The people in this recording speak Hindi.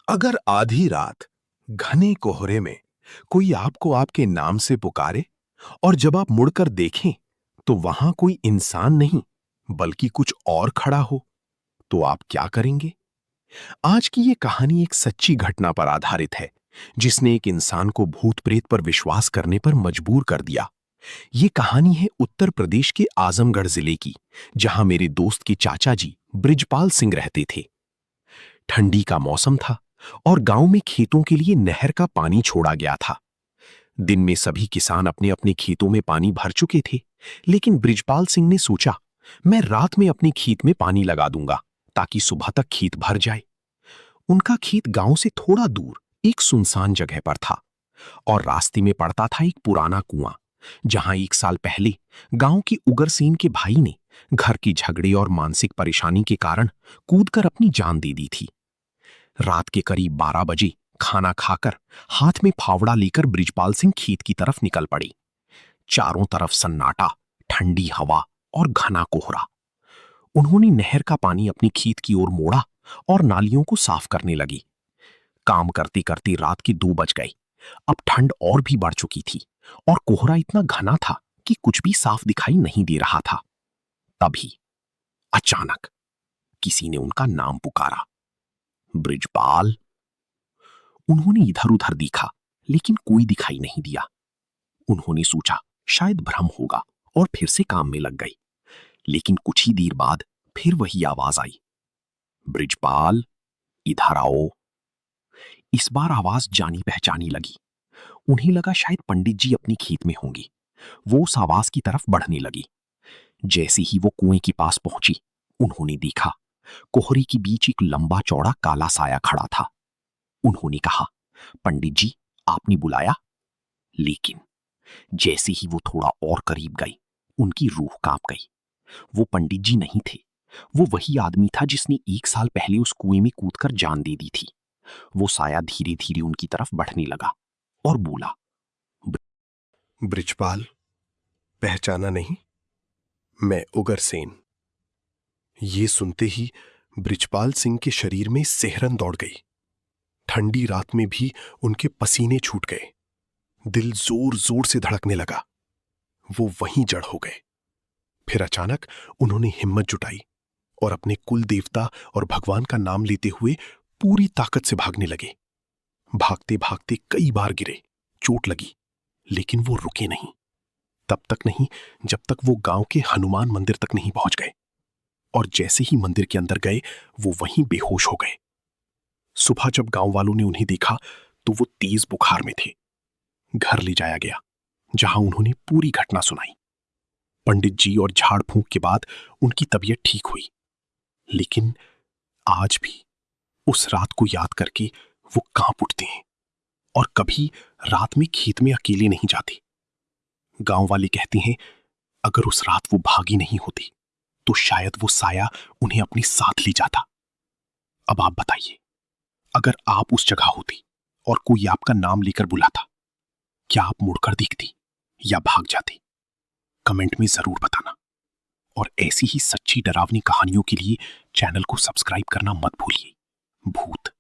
अगर आधी रात घने कोहरे में कोई आपको आपके नाम से पुकारे और जब आप मुड़कर देखें तो वहां कोई इंसान नहीं बल्कि कुछ और खड़ा हो, तो आप क्या करेंगे? आज की ये कहानी एक सच्ची घटना पर आधारित है जिसने एक इंसान को भूत प्रेत पर विश्वास करने पर मजबूर कर दिया। ये कहानी है उत्तर प्रदेश के आजमगढ़ जिले की, जहां मेरे दोस्त के चाचा जी बृजपाल सिंह रहते थे। ठंडी का मौसम था और गांव में खेतों के लिए नहर का पानी छोड़ा गया था। दिन में सभी किसान अपने अपने खेतों में पानी भर चुके थे, लेकिन बृजपाल सिंह ने सोचा, मैं रात में अपने खेत में पानी लगा दूंगा ताकि सुबह तक खेत भर जाए। उनका खेत गांव से थोड़ा दूर एक सुनसान जगह पर था और रास्ते में पड़ता था एक पुराना कुआं, जहां एक साल पहले गांव के उगरसेन के भाई ने घर की झगड़े और मानसिक परेशानी के कारण कूदकर अपनी जान दे दी थी। रात के करीब 12 बजे खाना खाकर हाथ में फावड़ा लेकर बृजपाल सिंह खेत की तरफ निकल पड़े। चारों तरफ सन्नाटा, ठंडी हवा और घना कोहरा। उन्होंने नहर का पानी अपने खेत की ओर मोड़ा और नालियों को साफ करने लगी। काम करते करते रात के 2 बज गए। अब ठंड और भी बढ़ चुकी थी और कोहरा इतना घना था कि कुछ भी साफ दिखाई नहीं दे रहा था। तभी अचानक किसी ने उनका नाम पुकारा, बृजपाल। उन्होंने इधर उधर देखा, लेकिन कोई दिखाई नहीं दिया। उन्होंने सोचा शायद भ्रम होगा और फिर से काम में लग गई। लेकिन कुछ ही देर बाद फिर वही आवाज आई, बृजपाल, इधर आओ। इस बार आवाज जानी पहचानी लगी। उन्हें लगा शायद पंडित जी अपने खेत में होंगे। वो उस आवाज की तरफ बढ़ने लगी। जैसे ही वो कुएं के पास पहुंची, उन्होंने देखा कोहरे के बीच एक लंबा चौड़ा काला साया खड़ा था। उन्होंने कहा, पंडित जी, आपने बुलाया? लेकिन जैसे ही वो थोड़ा और करीब गई, उनकी रूह कांप गई। वो पंडित जी नहीं थे। वो वही आदमी था जिसने 1 साल पहले उस कुएं में कूदकर जान दे दी थी। वो साया धीरे धीरे उनकी तरफ बढ़ने लगा और बोला, बृजपाल, पहचाना नहीं? मैं उगरसेन। ये सुनते ही बृजपाल सिंह के शरीर में सिहरन दौड़ गई। ठंडी रात में भी उनके पसीने छूट गए। दिल जोर जोर से धड़कने लगा। वो वहीं जड़ हो गए। फिर अचानक उन्होंने हिम्मत जुटाई और अपने कुल देवता और भगवान का नाम लेते हुए पूरी ताकत से भागने लगे। भागते भागते कई बार गिरे, चोट लगी, लेकिन वो रुके नहीं। तब तक नहीं जब तक वो गांव के हनुमान मंदिर तक नहीं पहुंच गए। और जैसे ही मंदिर के अंदर गए, वो वहीं बेहोश हो गए। सुबह जब गांव वालों ने उन्हें देखा तो वो तेज बुखार में थे। घर ले जाया गया, जहां उन्होंने पूरी घटना सुनाई। पंडित जी और झाड़ फूंक के बाद उनकी तबीयत ठीक हुई। लेकिन आज भी उस रात को याद करके वो कांप उठते हैं और कभी रात में खेत में अकेले नहीं जाते। गांव वाले कहते हैं, अगर उस रात वो भागी नहीं होती तो शायद वो साया उन्हें अपने साथ ले जाता। अब आप बताइए, अगर आप उस जगह होती और कोई आपका नाम लेकर बुलाता, क्या आप मुड़कर देखती या भाग जाती? कमेंट में जरूर बताना। और ऐसी ही सच्ची डरावनी कहानियों के लिए चैनल को सब्सक्राइब करना मत भूलिए। भूत